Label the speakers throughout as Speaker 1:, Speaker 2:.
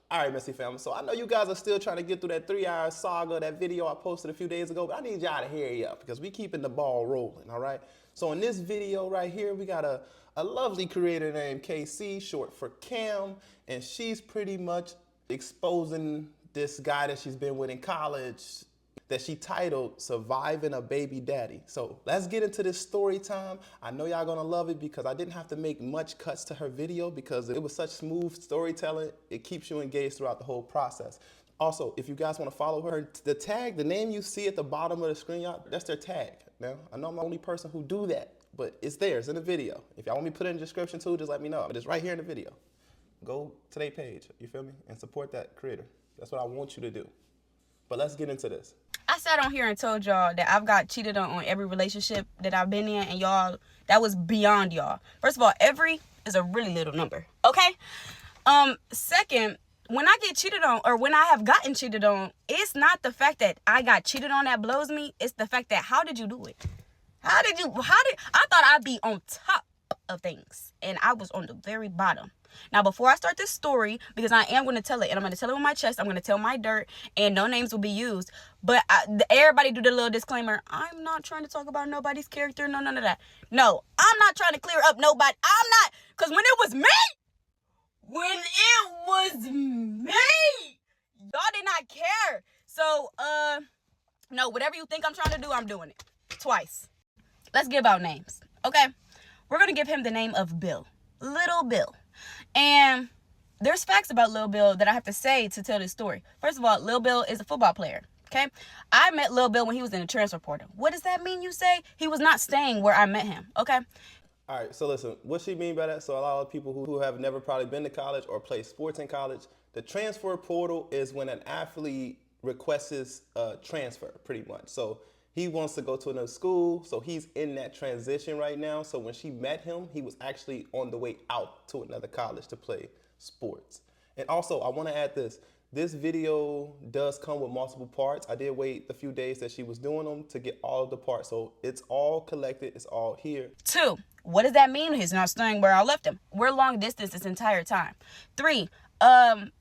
Speaker 1: All right, MessyFam. So I know you guys are still trying to get through that 3-hour saga, that video I posted a few days ago, but I need y'all to hurry up because we keeping the ball rolling, all right? So in this video right here, we got a lovely creator named KC, short for Cam, and she's pretty much exposing this guy that she's been with in college that she titled Surviving a Baby Daddy. So let's get into this story time. I know y'all gonna love it because I didn't have to make much cuts to her video because it was such smooth storytelling. It keeps you engaged throughout the whole process. Also, if you guys wanna follow her, the tag, the name you see at the bottom of the screen, y'all, that's their tag. Now, I know I'm the only person who do that, but it's there, it's in the video. If y'all want me to put it in the description too, just let me know. But it's right here in the video. Go to their page, you feel me? And support that creator. That's what I want you to do. But let's get into this.
Speaker 2: I sat on here and told y'all that I've got cheated on every relationship that I've been in, and y'all, that was beyond y'all. First of all, every is a really little number, okay? Second, when I get cheated on, or when I have gotten cheated on, it's not the fact that I got cheated on that blows me. It's the fact that, how did you do it? I thought I'd be on top of things, and I was on the very bottom. Now, before I start this story, because I am going to tell it, and I'm going to tell it with my chest, I'm going to tell my dirt, and no names will be used. But everybody do the little disclaimer. I'm not trying to talk about nobody's character. No, none of that. No, I'm not trying to clear up nobody. I'm not, because when it was me, y'all did not care. So, no, whatever you think I'm trying to do, I'm doing it. Twice. Let's give out names, okay? We're going to give him the name of Bill. Little Bill. And there's facts about Lil Bill that I have to say to tell this story. First of all, Lil Bill is a football player, okay? I met Lil Bill when he was in the transfer portal. What does that mean, you say? He was not staying where I met him, okay?
Speaker 1: All right, so listen, what she mean by that? So a lot of people who have never probably been to college or play sports in college, the transfer portal is when an athlete requests a transfer, pretty much. So he wants to go to another school, so he's in that transition right now. So when she met him, he was actually on the way out to another college to play sports. And also, I want to add this. This video does come with multiple parts. I did wait a few days that she was doing them to get all of the parts. So it's all collected. It's all here.
Speaker 2: 2, what does that mean? He's not staying where I left him. We're long distance this entire time. 3, Bill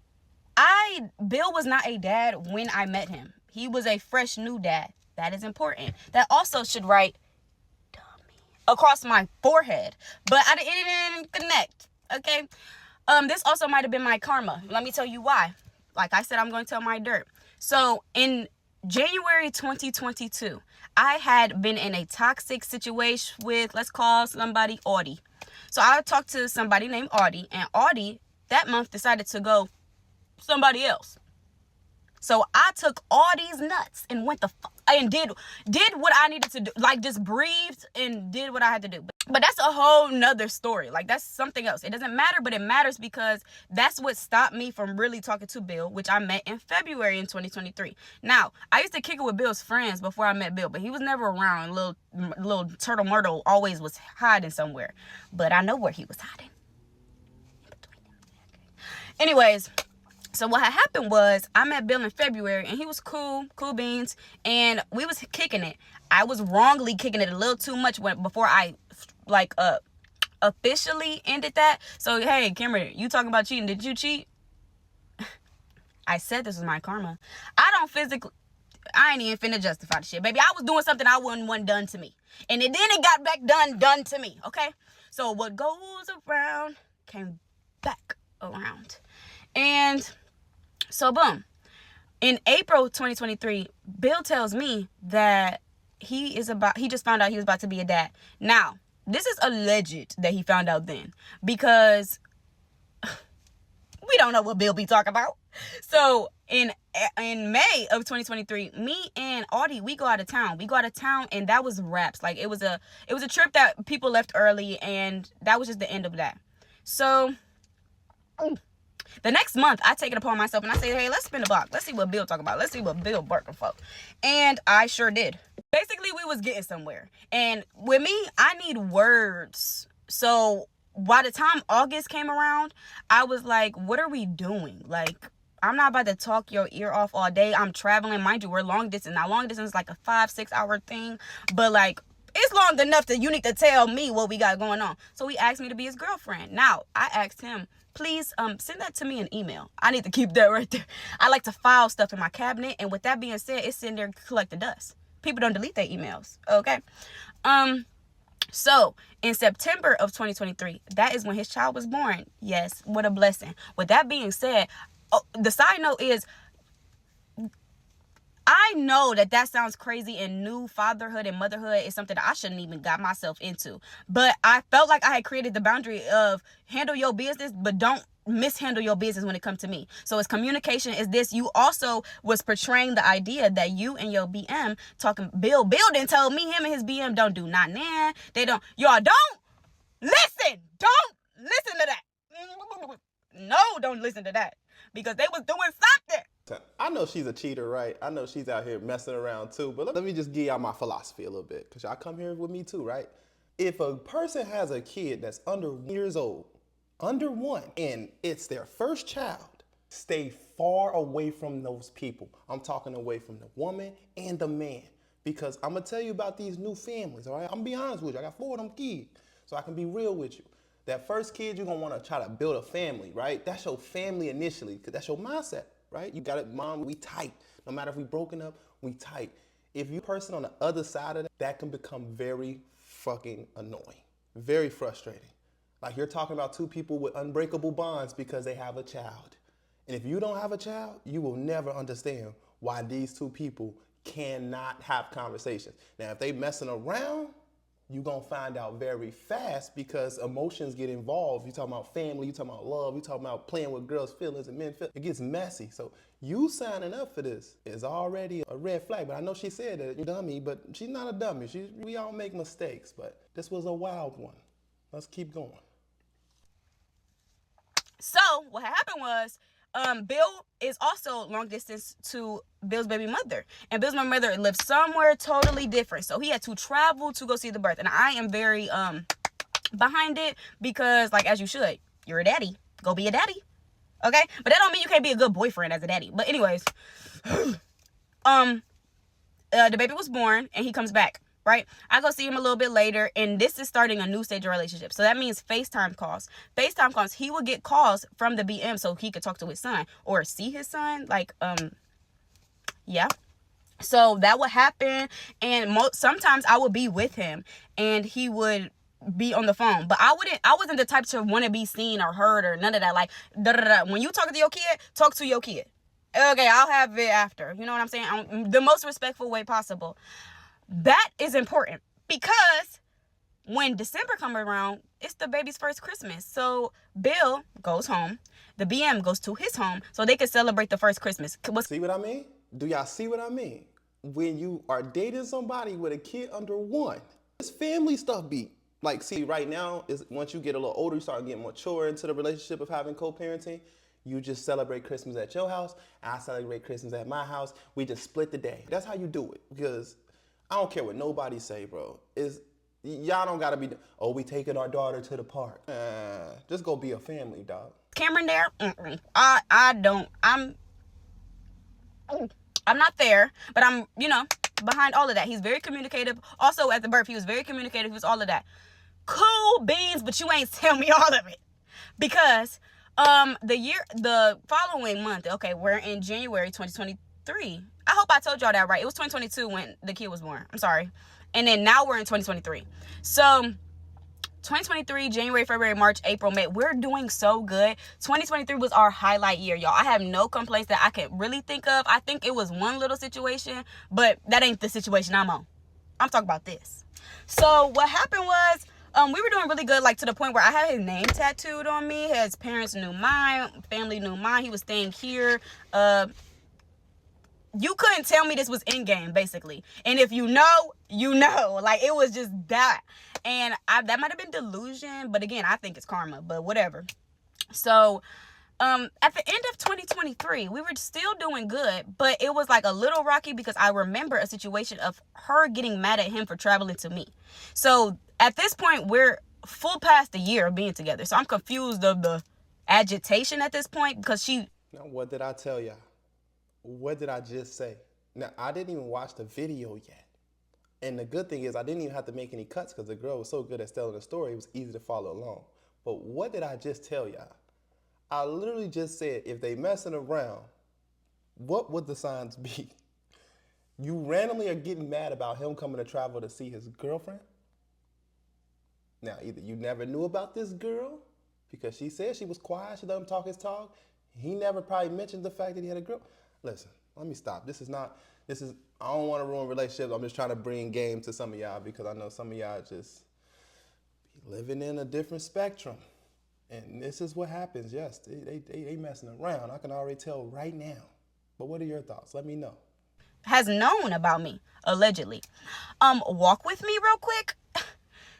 Speaker 2: was not a dad when I met him. He was a fresh new dad. That is important. That also should write dummy across my forehead. But it didn't connect. Okay? This also might have been my karma. Let me tell you why. Like I said, I'm going to tell my dirt. So in January 2022, I had been in a toxic situation with, let's call somebody Audie. So I talked to somebody named Audie, and Audie that month decided to go somebody else. So I took all these nuts and went and did what I needed to do. Like, just breathed and did what I had to do. But that's a whole nother story. Like, that's something else. It doesn't matter, but it matters because that's what stopped me from really talking to Bill, which I met in February in 2023. Now, I used to kick it with Bill's friends before I met Bill, but he was never around. Little Turtle Myrtle always was hiding somewhere. But I know where he was hiding. In between them. Anyways, so what had happened was I met Bill in February, and he was cool beans, and we was kicking it. I was wrongly kicking it a little too much before I officially ended that. So, hey, Cameron, you talking about cheating? Did you cheat? I said this was my karma. I ain't even finna justify the shit, baby. I was doing something I wouldn't want done to me, and then it got back done to me, okay? So what goes around came back around. And so, boom. In April 2023, Bill tells me that he just found out he was about to be a dad. Now, this is alleged that he found out then, because we don't know what Bill be talking about. So in May of 2023, me and Audie, we go out of town. And that was wraps. Like, it was a trip that people left early, and that was just the end of that. So the next month, I take it upon myself and I say, hey, let's spin the block. Let's see what Bill talking about. Let's see what Bill barking for. And I sure did. Basically, we was getting somewhere. And with me, I need words. So by the time August came around, I was like, what are we doing? Like, I'm not about to talk your ear off all day. I'm traveling. Mind you, we're long distance. Now, long distance is like a 5-6 hour thing. But like, it's long enough that you need to tell me what we got going on. So he asked me to be his girlfriend. Now, I asked him please send that to me in email. I need to keep that right there. I like to file stuff in my cabinet, and with that being said, it's sitting there collecting dust. People don't delete their emails, okay? So in September of 2023, that is when his child was born. Yes, what a blessing. With that being said, the side note is, I know that sounds crazy, and new fatherhood and motherhood is something that I shouldn't even got myself into. But I felt like I had created the boundary of handle your business, but don't mishandle your business when it comes to me. So it's communication is this. You also was portraying the idea that you and your BM talking, Bill didn't tell me him and his BM don't do not nah. They don't. Y'all don't listen. Don't listen to that. No, don't listen to that. Because they was doing something.
Speaker 1: I know she's a cheater, right? I know she's out here messing around too, but let me just give y'all my philosophy a little bit, because y'all come here with me too, right? If a person has a kid that's under 1 years old, under 1, and it's their first child, stay far away from those people. I'm talking away from the woman and the man, because I'm gonna tell you about these new families, all right? I'm gonna be honest with you, I got 4 of them kids, so I can be real with you. That first kid, you're gonna wanna try to build a family, right? That's your family initially, because that's your mindset. Right? You got it, mom, we tight. No matter if we broken up, we tight. If you person on the other side of that, that can become very fucking annoying, very frustrating. Like you're talking about 2 people with unbreakable bonds because they have a child. And if you don't have a child, you will never understand why these 2 people cannot have conversations. Now, if they messing around, you're going to find out very fast, because emotions get involved. You're talking about family, you're talking about love, you're talking about playing with girls' feelings and men's feelings. It gets messy. So you signing up for this is already a red flag. But I know she said that you're a dummy, but she's not a dummy. We all make mistakes, but this was a wild one. Let's keep going.
Speaker 2: So what happened was, Bill is also long distance to Bill's baby mother, and Bill's baby mother lives somewhere totally different. So he had to travel to go see the birth, and I am very behind it, because like, as you should, you're a daddy, go be a daddy, okay? But that don't mean you can't be a good boyfriend as a daddy. But anyways, the baby was born, and he comes back. Right? I go see him a little bit later, and this is starting a new stage of relationship. So that means FaceTime calls. FaceTime calls, he would get calls from the BM so he could talk to his son or see his son. Like, yeah. So that would happen, and sometimes I would be with him, and he would be on the phone. But I wasn't the type to want to be seen or heard or none of that. Like, when you talk to your kid, talk to your kid. Okay, I'll have it after. You know what I'm saying? The most respectful way possible. That is important, because when December comes around, it's the baby's first Christmas. So Bill goes home, the BM goes to his home, so they can celebrate the first Christmas.
Speaker 1: See what I mean? Do y'all see what I mean? When you are dating somebody with a kid under 1, this family stuff be like, see, right now is once you get a little older, you start getting mature into the relationship of having co-parenting. You just celebrate Christmas at your house, I celebrate Christmas at my house. We just split the day. That's how you do it, because I don't care what nobody say, bro. Y'all don't gotta be, oh, we taking our daughter to the park. Just go be a family, dog.
Speaker 2: Cameron there? I'm not there, but I'm, behind all of that. He's very communicative. Also at the birth, he was very communicative. He was all of that. Cool beans, but you ain't tell me all of it. Because the following month, okay, we're in January 2023. I hope I told y'all that right. It was 2022 when the kid was born. I'm sorry. And then now we're in 2023. So 2023, January, February, March, April, May, we're doing so good. 2023 was our highlight year, y'all. I have no complaints that I can really think of. I think it was one little situation, but that ain't the situation I'm on. I'm talking about this. So what happened was, we were doing really good, like to the point where I had his name tattooed on me. His parents knew mine, family knew mine. He was staying here. You couldn't tell me this was in game, basically. And if you know, you know. Like, it was just that. And that might have been delusion, but again, I think it's karma, but whatever. So, at the end of 2023, we were still doing good, but it was like a little rocky, because I remember a situation of her getting mad at him for traveling to me. So at this point, we're full past the year of being together. So I'm confused of the agitation at this point, because she...
Speaker 1: Now, what did I tell y'all? What did I just say? Now, I didn't even watch the video yet. And the good thing is I didn't even have to make any cuts, because the girl was so good at telling the story, it was easy to follow along. But what did I just tell y'all? I literally just said, if they messing around, what would the signs be? You randomly are getting mad about him coming to travel to see his girlfriend? Now, either you never knew about this girl because she said she was quiet, she let him talk his talk. He never probably mentioned the fact that he had a girl. Listen, let me stop. I don't want to ruin relationships. I'm just trying to bring game to some of y'all because I know some of y'all just be living in a different spectrum. And this is what happens. Yes, they messing around. I can already tell right now. But what are your thoughts? Let me know.
Speaker 2: Has known about me, allegedly. Walk with me real quick.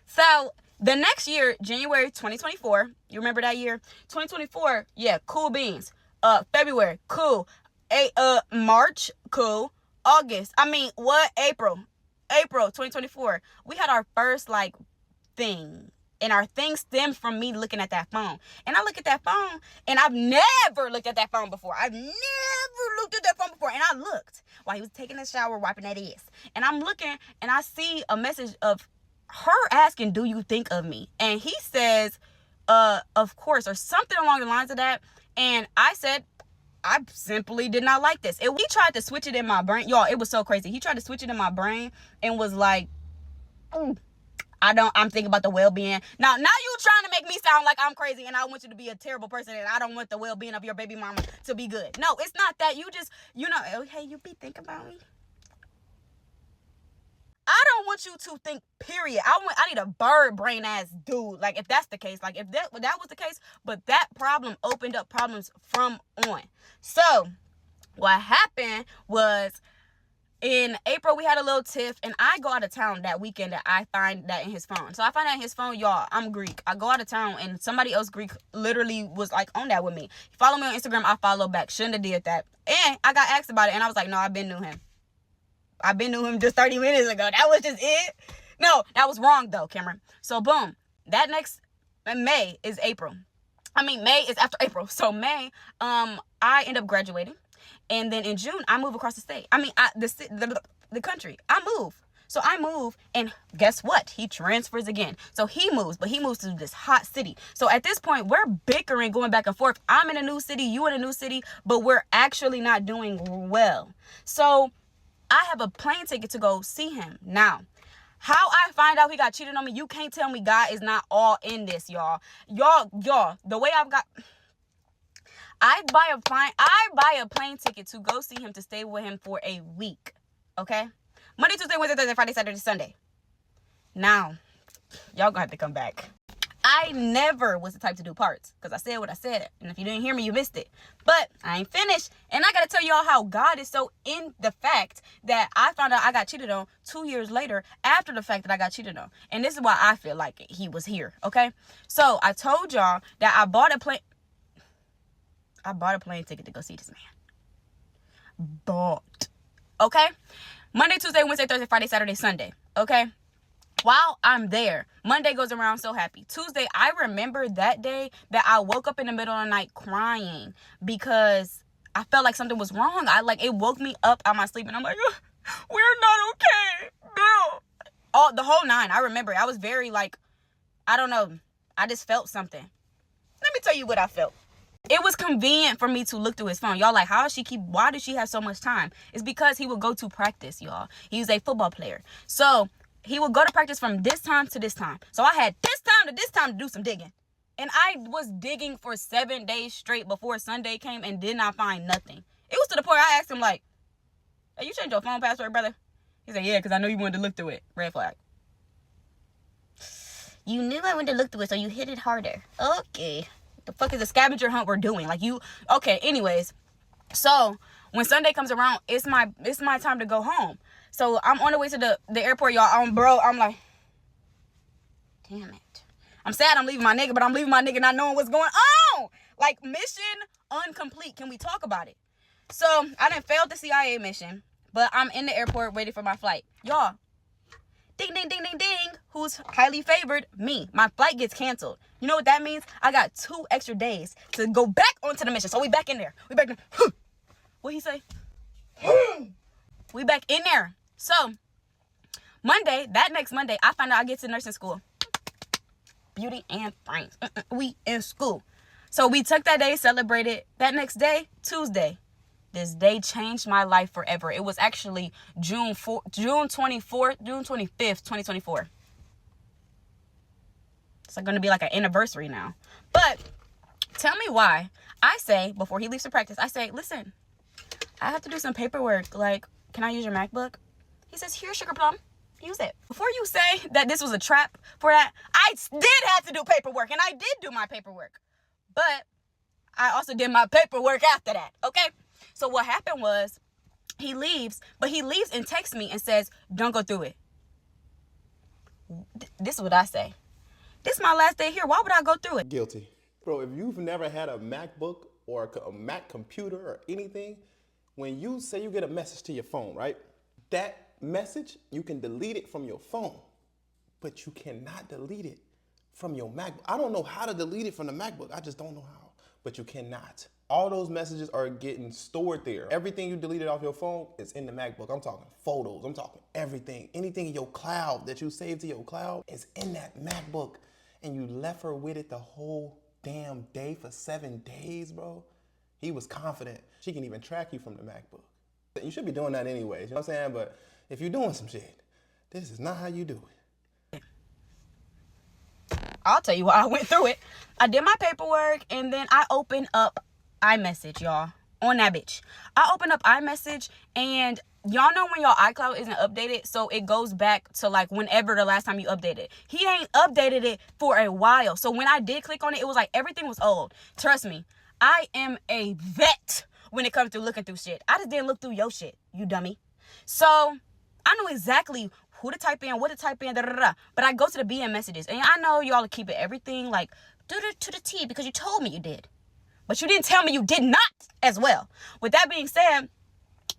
Speaker 2: So the next year, January 2024, you remember that year? 2024, yeah, cool beans. February, cool. March, cool. April 2024. We had our first thing. And our thing stemmed from me looking at that phone. And I look at that phone, and I've never looked at that phone before. I've never looked at that phone before. And I looked while he was taking a shower, wiping that ass. And I'm looking, and I see a message of her asking, do you think of me? And he says, of course, or something along the lines of that. And I said, I simply did not like this. He tried to switch it in my brain. Y'all, it was so crazy. He tried to switch it in my brain and was like, I'm thinking about the well-being. Now you trying to make me sound like I'm crazy and I want you to be a terrible person and I don't want the well-being of your baby mama to be good. No, it's not that. You just, hey, you be thinking about me. I don't want you to think, period. I need a bird brain ass dude. If that's the case, if that was the case, but that problem opened up problems from on. So what happened was, in April, we had a little tiff, and I go out of town that weekend that I find that in his phone. So I find out in his phone, y'all, I'm Greek. I go out of town, and somebody else Greek literally was on that with me. He followed me on Instagram. I follow back. Shouldn't have did that. And I got asked about it, and I was like, no, I've been knew him. I've been knew him just 30 minutes ago. That was just it. No, that was wrong, though, Cameron. So, boom. That next May is April. May is after April. So, May, I end up graduating. And then in June, I move across the state. The country. I move. So I move, and guess what? He transfers again. So he moves, but he moves to this hot city. So at this point, we're bickering, going back and forth. I'm in a new city, you in a new city, but we're actually not doing well. So I have a plane ticket to go see him. Now, how I find out he got cheated on me, you can't tell me God is not all in this, y'all. Y'all, the way I buy a plane ticket to go see him, to stay with him for a week. Okay? Monday, Tuesday, Wednesday, Thursday, Friday, Saturday, Sunday. Now, y'all gonna have to come back. I never was the type to do parts because I said what I said. And if you didn't hear me, you missed it. But I ain't finished. And I gotta tell y'all how God is so in the fact that I found out I got cheated on 2 years later after the fact that I got cheated on. And this is why I feel like he was here. Okay? So I told y'all that I bought a plane ticket to go see this man. Bought. Okay? Monday, Tuesday, Wednesday, Thursday, Friday, Saturday, Sunday. Okay? While I'm there, Monday goes around, so happy. Tuesday, I remember that day that I woke up in the middle of the night crying because I felt like something was wrong. It woke me up out of my sleep, and I'm like, we're not okay. No. The whole nine. I remember. I was very I don't know. I just felt something. Let me tell you what I felt. It was convenient for me to look through his phone. Y'all, why does she have so much time? It's because he would go to practice, y'all. He's a football player. So he would go to practice from this time to this time. So I had this time to this time to do some digging. And I was digging for 7 days straight before Sunday came and did not find nothing. It was to the point I asked him, hey, you changed your phone password, brother? He said, yeah, because I know you wanted to look through it. Red flag. You knew I wanted to look through it, so you hit it harder. Okay. The fuck is the scavenger hunt we're doing? Okay, anyways. So when Sunday comes around, it's my time to go home. So I'm on the way to the airport, y'all. I'm like, damn it. I'm sad I'm leaving my nigga, but I'm leaving my nigga not knowing what's going on. Mission incomplete. Can we talk about it? So I done failed the CIA mission, but I'm in the airport waiting for my flight. Y'all, ding, ding, ding, ding, ding. Who's highly favored? Me. My flight gets canceled. You know what that means? I got 2 extra days to go back onto the mission. So we back in there. What he say? We back in there. So that next Monday, I find out I get to nursing school. Beauty and brains. We in school. So we took that day, celebrated. That next day, Tuesday, this day changed my life forever. It was actually June 25th, 2024. It's going to be like an anniversary now. But tell me why. I say, before he leaves for practice, I say, listen, I have to do some paperwork. Like, can I use your MacBook? He says, here, Sugar Plum, use it. Before you say that this was a trap for that, I did have to do paperwork, and I did do my paperwork. But I also did my paperwork after that, okay? So what happened was he leaves, but he leaves and texts me and says, don't go through it. This is what I say. This is my last day here. Why would I go through it?
Speaker 1: Guilty. Bro, if you've never had a MacBook or a Mac computer or anything, when you say you get a message to your phone, right? That message, you can delete it from your phone, but you cannot delete it from your MacBook. I don't know how to delete it from the MacBook. I just don't know how, but you cannot. All those messages are getting stored there. Everything you deleted off your phone is in the MacBook. I'm talking photos, I'm talking everything. Anything in your cloud that you saved to your cloud is in that MacBook. And you left her with it the whole damn day for 7 days, bro. He was confident. She can even track you from the MacBook. You should be doing that anyways, you know what I'm saying? But if you're doing some shit, this is not how you do it.
Speaker 2: I'll tell you why I went through it. I did my paperwork, and then I opened up iMessage, y'all, on that bitch. I opened up iMessage, and y'all know when your iCloud isn't updated, so it goes back to like whenever the last time you updated. He ain't updated it for a while. So when I did click on it, it was like everything was old. Trust me, I am a vet when it comes to looking through shit. I just didn't look through your shit, you dummy. So I know exactly who to type in, what to type in, but I go to the BM messages, and I know y'all keep it everything like to the T because you told me you did. But you didn't tell me you did not as well. With that being said,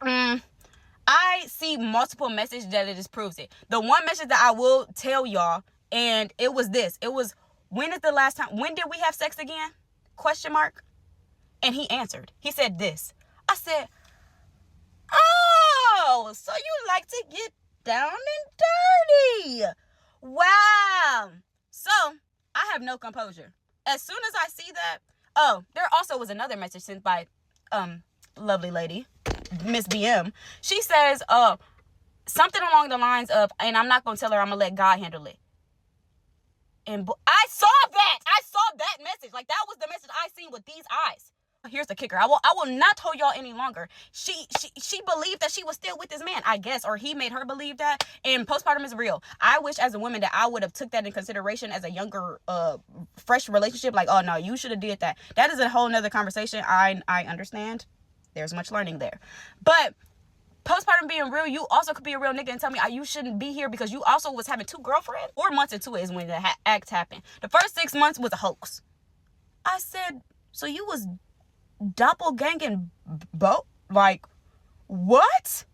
Speaker 2: I see multiple messages that it just proves it. The one message that I will tell y'all, and it was this. It was, when is the last time, when did we have sex again? Question mark. And he answered. He said this. I said, oh, so you like to get down and dirty. Wow. So I have no composure. As soon as I see that, oh, there also was another message sent by lovely lady, Miss BM. She says something along the lines of, and I'm not going to tell her, I'm going to let God handle it. And I saw that. I saw that message. Like, that was the message I seen with these eyes. Here's the kicker. I will not hold y'all any longer. She believed that she was still with this man, I guess, or he made her believe that. And postpartum is real. I wish as a woman that I would have took that in consideration as a younger, fresh relationship. Like, oh no, you should have did that. That is a whole nother conversation. I understand. There's much learning there. But postpartum being real, you also could be a real nigga and tell me you shouldn't be here because you also was having 2 girlfriends. 4 months into it is when the act happened. The first 6 months was a hoax. I said, so you was doppelganging like what?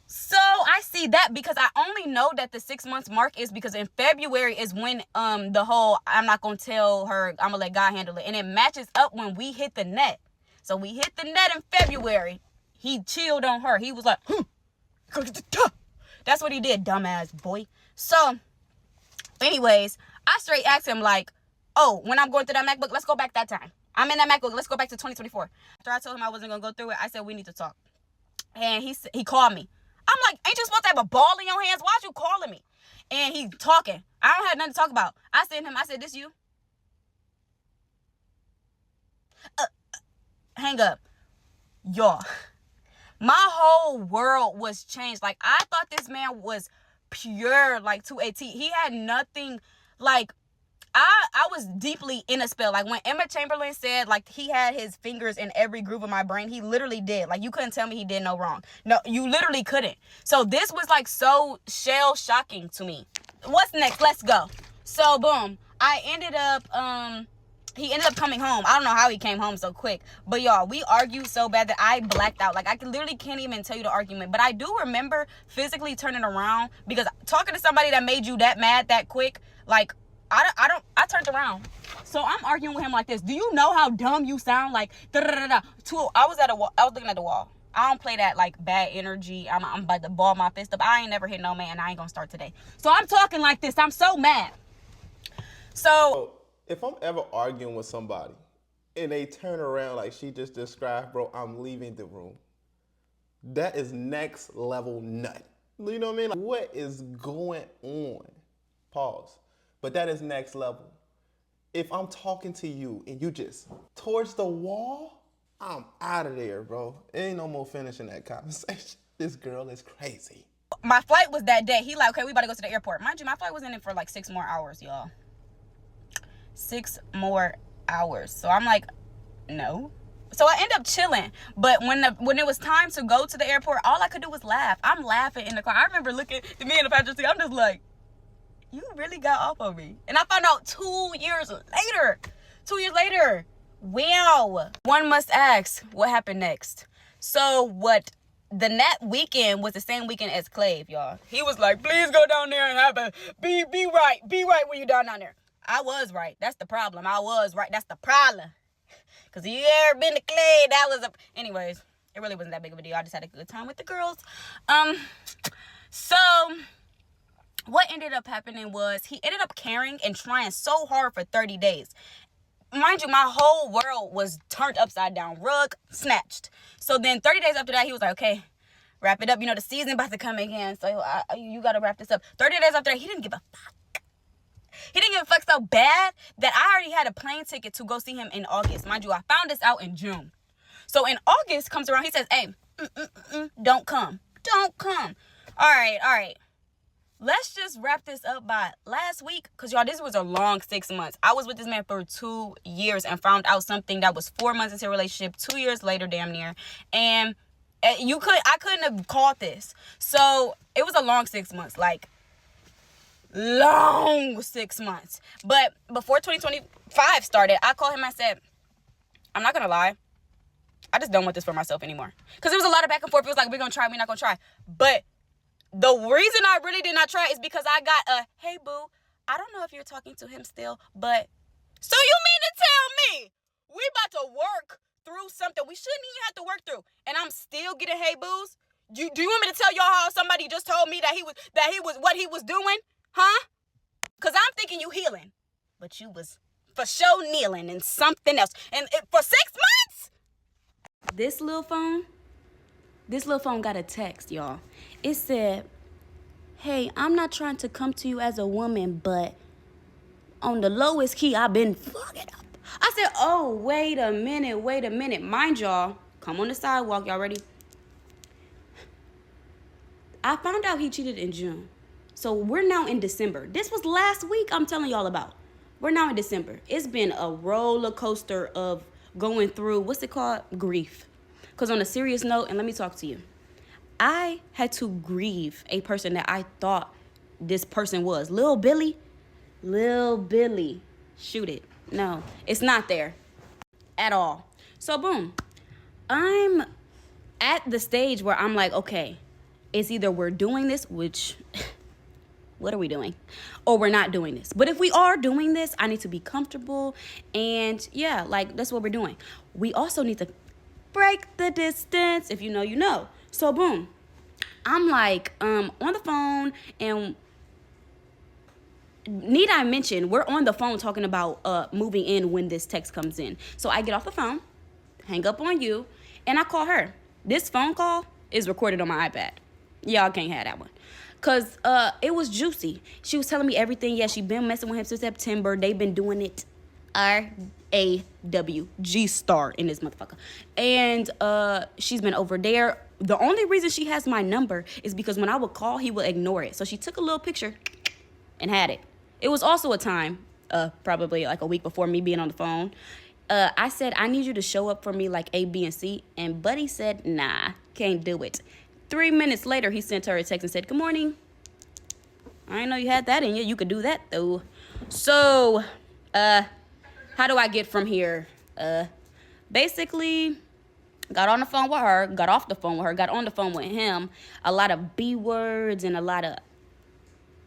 Speaker 2: So I see that because I only know that the 6 months mark is because in February is when the whole I'm not gonna tell her, I'm gonna let God handle it, and it matches up when we hit the net. So we hit the net in February. He chilled on her. He was like, that's what he did, dumbass boy. So anyways, I straight asked him like, oh, when I'm going through that MacBook, let's go back that time. I'm in that MacBook. Let's go back to 2024. After I told him I wasn't going to go through it, I said, we need to talk. And he called me. I'm like, ain't you supposed to have a ball in your hands? Why are you calling me? And he talking. I don't have nothing to talk about. I said to him, I said, this you? Hang up. Y'all, my whole world was changed. Like, I thought this man was pure, like, to a T. He had nothing, like, I was deeply in a spell. Like, when Emma Chamberlain said, like, he had his fingers in every groove of my brain, he literally did. Like, you couldn't tell me he did no wrong. No, you literally couldn't. So this was, like, so shell-shocking to me. What's next? Let's go. So, boom. I ended up, he ended up coming home. I don't know how he came home so quick. But, y'all, we argued so bad that I blacked out. Like, I literally can't even tell you the argument. But I do remember physically turning around because talking to somebody that made you that mad that quick, like, I turned around. So I'm arguing with him like this. Do you know how dumb you sound? Like, da-da-da-da. I was looking at the wall. I don't play that, like, bad energy. I'm about to ball my fist up. I ain't never hit no man. I ain't gonna start today. So I'm talking like this. I'm so mad. So
Speaker 1: if I'm ever arguing with somebody and they turn around like she just described, bro, I'm leaving the room. That is next level nut. You know what I mean? Like, what is going on? Pause. But that is next level. If I'm talking to you and you just towards the wall, I'm out of there, bro. Ain't no more finishing that conversation. This girl is crazy.
Speaker 2: My flight was that day. He like, okay, we about to go to the airport. Mind you, my flight was in it for like 6 more hours, y'all. 6 more hours. So I'm like, no. So I end up chilling. But when it was time to go to the airport, all I could do was laugh. I'm laughing in the car. I remember looking at me in the passenger seat. I'm just like, you really got off on me. And I found out 2 years later. 2 years later. Wow. One must ask, what happened next? So that weekend was the same weekend as Clave, y'all. He was like, please go down there and have a, be right when you down there. I was right. That's the problem. I was right. That's the problem. Because you ever been to Clave, that was anyways, it really wasn't that big of a deal. I just had a good time with the girls. So what ended up happening was he ended up caring and trying so hard for 30 days. Mind you, my whole world was turned upside down. Rug snatched. So then 30 days after that, he was like, okay, wrap it up. You know, the season about to come again. So you got to wrap this up. 30 days after that, he didn't give a fuck. He didn't give a fuck so bad that I already had a plane ticket to go see him in August. Mind you, I found this out in June. So in August comes around, he says, hey, don't come. Don't come. All right. Let's just wrap this up by last week. Because, y'all, this was a long 6 months. I was with this man for 2 years and found out something that was 4 months into a relationship, 2 years later, damn near. And I couldn't have called this. So it was a long 6 months. Like, long 6 months. But before 2025 started, I called him. I said, I'm not going to lie. I just don't want this for myself anymore. Because it was a lot of back and forth. It was like, we're going to try, we're not going to try. But the reason I really did not try is because I got a, hey, boo, I don't know if you're talking to him still, but so you mean to tell me we about to work through something we shouldn't even have to work through, and I'm still getting hey, boos? Do you want me to tell y'all how somebody just told me that he was what he was doing? Huh? Because I'm thinking you healing, but you was for sure kneeling and something else. And for 6 months? This little phone got a text, y'all. It said, hey, I'm not trying to come to you as a woman, but on the lowest key, I've been fucking up. I said, oh, wait a minute. Mind y'all, come on the sidewalk, y'all ready? I found out he cheated in June. So we're now in December. This was last week I'm telling y'all about. We're now in December. It's been a roller coaster of going through, what's it called? Grief. Because on a serious note, and let me talk to you, I had to grieve a person that I thought this person was. Lil Billy, shoot it. No, it's not there at all. So boom, I'm at the stage where I'm like, okay, it's either we're doing this, which, what are we doing? Or we're not doing this. But if we are doing this, I need to be comfortable. And yeah, like that's what we're doing. We also need to break the distance. If you know, you know. So boom, I'm like on the phone, and need I mention, we're on the phone talking about moving in when this text comes in. So I get off the phone, hang up on you, and I call her. This phone call is recorded on my iPad. Y'all can't have that one. Because it was juicy. She was telling me everything. Yeah, she been messing with him since September. They've been doing it RAWG star in this motherfucker. And she's been over there. The only reason she has my number is because when I would call, he would ignore it. So she took a little picture and had it. It was also a time, probably like a week before me being on the phone. I said, I need you to show up for me like A, B, and C. And Buddy said, nah, can't do it. 3 minutes later, he sent her a text and said, good morning. I didn't know you had that in you. You could do that, though. So, how do I get from here? Basically, got on the phone with her, got off the phone with her, got on the phone with him. A lot of B words and a lot of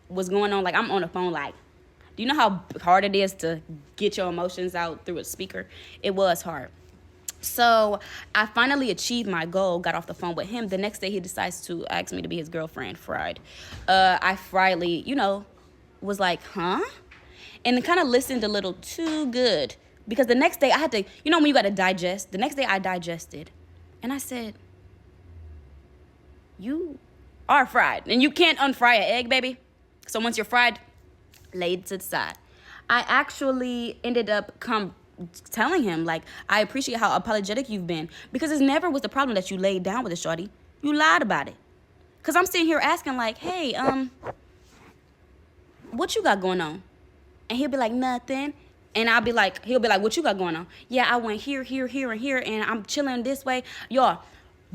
Speaker 2: what's going on. Like, I'm on the phone like, do you know how hard it is to get your emotions out through a speaker? It was hard. So I finally achieved my goal, got off the phone with him. The next day he decides to ask me to be his girlfriend, fried. I friedly, was like, huh? And kind of listened a little too good. Because the next day I had to, you know when you got to digest? The next day I digested. And I said, you are fried. And you can't unfry an egg, baby. So once you're fried, lay it to the side. I actually ended up telling him, like, I appreciate how apologetic you've been. Because it never was the problem that you laid down with a shorty. You lied about it. Because I'm sitting here asking, like, hey, what you got going on? And he'll be like, nothing. And he'll be like, what you got going on? Yeah, I went here, here, here, and here, and I'm chilling this way. Y'all,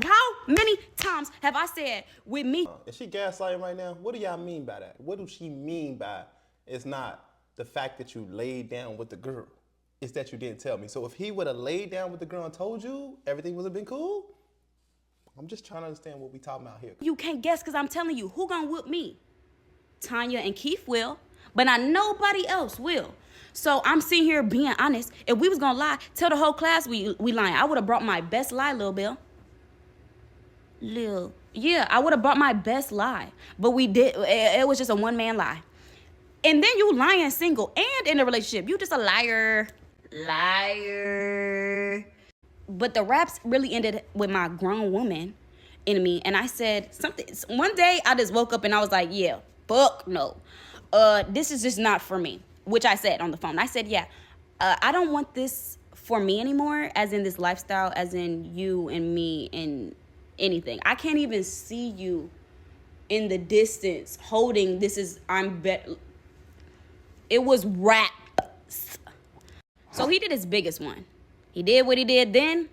Speaker 2: how many times have I said with me?
Speaker 1: Is she gaslighting right now? What do y'all mean by that? What does she mean by it's not the fact that you laid down with the girl? It's that you didn't tell me. So if he would have laid down with the girl and told you, everything would have been cool? I'm just trying to understand what we talking about here.
Speaker 2: You can't guess because I'm telling you, who gonna whoop me? Tanya and Keith will, but not nobody else will. So I'm sitting here being honest. If we was gonna lie, tell the whole class we lying. I would have brought my best lie, Lil Bill. Yeah, I would have brought my best lie. But we did, it was just a one-man lie. And then you lying single and in a relationship. You just a liar. Liar. But the raps really ended with my grown woman in me. And I said something. One day I just woke up and I was like, yeah, fuck no. This is just not for me. Which I said on the phone. I said, yeah, I don't want this for me anymore, as in this lifestyle, as in you and me and anything. I can't even see you in the distance holding it was raps. So he did his biggest one. He did what he did then,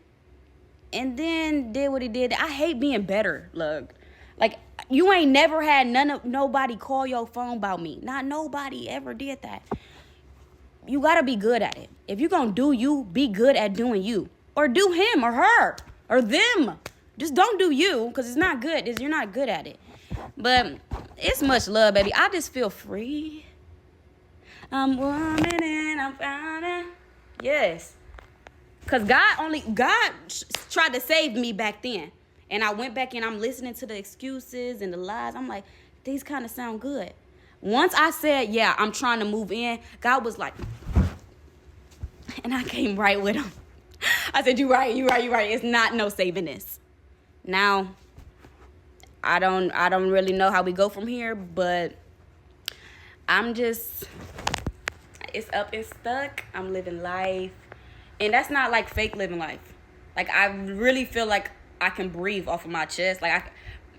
Speaker 2: and then did what he did. I hate being better, look. Like, you ain't never had nobody call your phone about me. Not nobody ever did that. You gotta be good at it. If you gonna do you, be good at doing you. Or do him or her or them. Just don't do you, because it's not good. You're not good at it. But it's much love, baby. I just feel free. I'm woman and I'm fine. Yes. Because God tried to save me back then. And I went back and I'm listening to the excuses and the lies. I'm like, these kind of sound good. Once I said, yeah, I'm trying to move in, God was like, and I came right with him. I said, you right. It's not no saving this. Now, I don't really know how we go from here, but it's up and stuck. I'm living life. And that's not like fake living life. Like, I really feel like I can breathe off of my chest.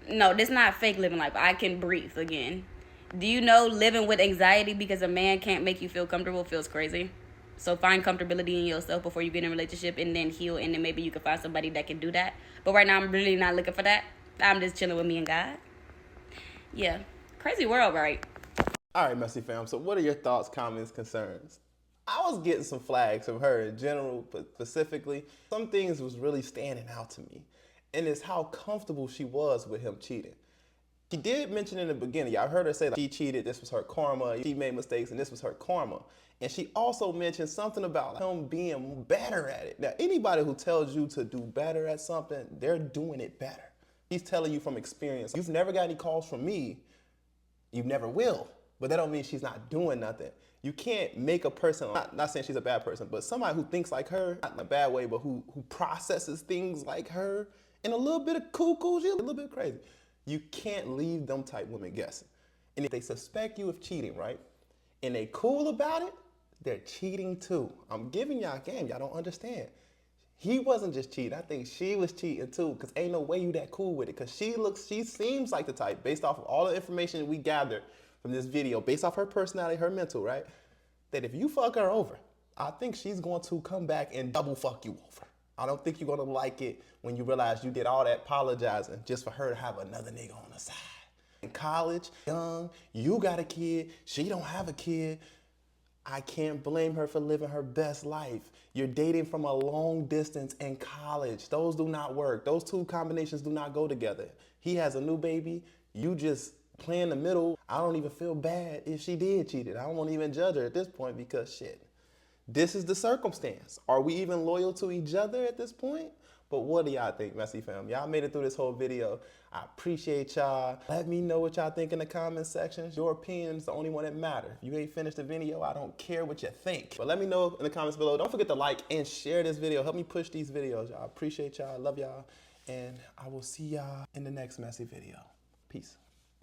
Speaker 2: No, this not fake living life. I can breathe again. Do you know living with anxiety because a man can't make you feel comfortable feels crazy? So find comfortability in yourself before you get in a relationship and then heal, and then maybe you can find somebody that can do that. But right now, I'm really not looking for that. I'm just chilling with me and God. Yeah. Crazy world, right?
Speaker 1: All right, MessyFam. So what are your thoughts, comments, concerns? I was getting some flags from her in general, but specifically, some things was really standing out to me. And it's how comfortable she was with him cheating. She did mention in the beginning, y'all heard her say that she cheated, this was her karma, she made mistakes, and this was her karma. And she also mentioned something about him being better at it. Now, anybody who tells you to do better at something, they're doing it better. He's telling you from experience. You've never got any calls from me, you never will. But that don't mean she's not doing nothing. You can't make a person, not saying she's a bad person, but somebody who thinks like her, not in a bad way, but who processes things like her, and a little bit of cuckoo, she's a little bit crazy. You can't leave them type women guessing. And if they suspect you of cheating, right, and they cool about it, they're cheating too. I'm giving y'all a game, y'all don't understand. He wasn't just cheating, I think she was cheating too, because ain't no way you that cool with it, because she seems like the type, based off of all the information we gathered from this video, based off her personality, her mental, right, that if you fuck her over, I think she's going to come back and double fuck you over. I don't think you're going to like it when you realize you did all that apologizing just for her to have another nigga on the side. In college, young, you got a kid, she don't have a kid. I can't blame her for living her best life. You're dating from a long distance in college. Those do not work. Those two combinations do not go together. He has a new baby, you just play in the middle. I don't even feel bad if she did cheat it. I don't even judge her at this point because shit. This is the circumstance. Are we even loyal to each other at this point? But what do y'all think, Messy Fam? Y'all made it through this whole video. I appreciate y'all. Let me know what y'all think in the comment section. Your opinion is the only one that matters. If you ain't finished the video, I don't care what you think. But let me know in the comments below. Don't forget to like and share this video. Help me push these videos, y'all. Appreciate y'all. Love y'all. And I will see y'all in the next Messy video. Peace.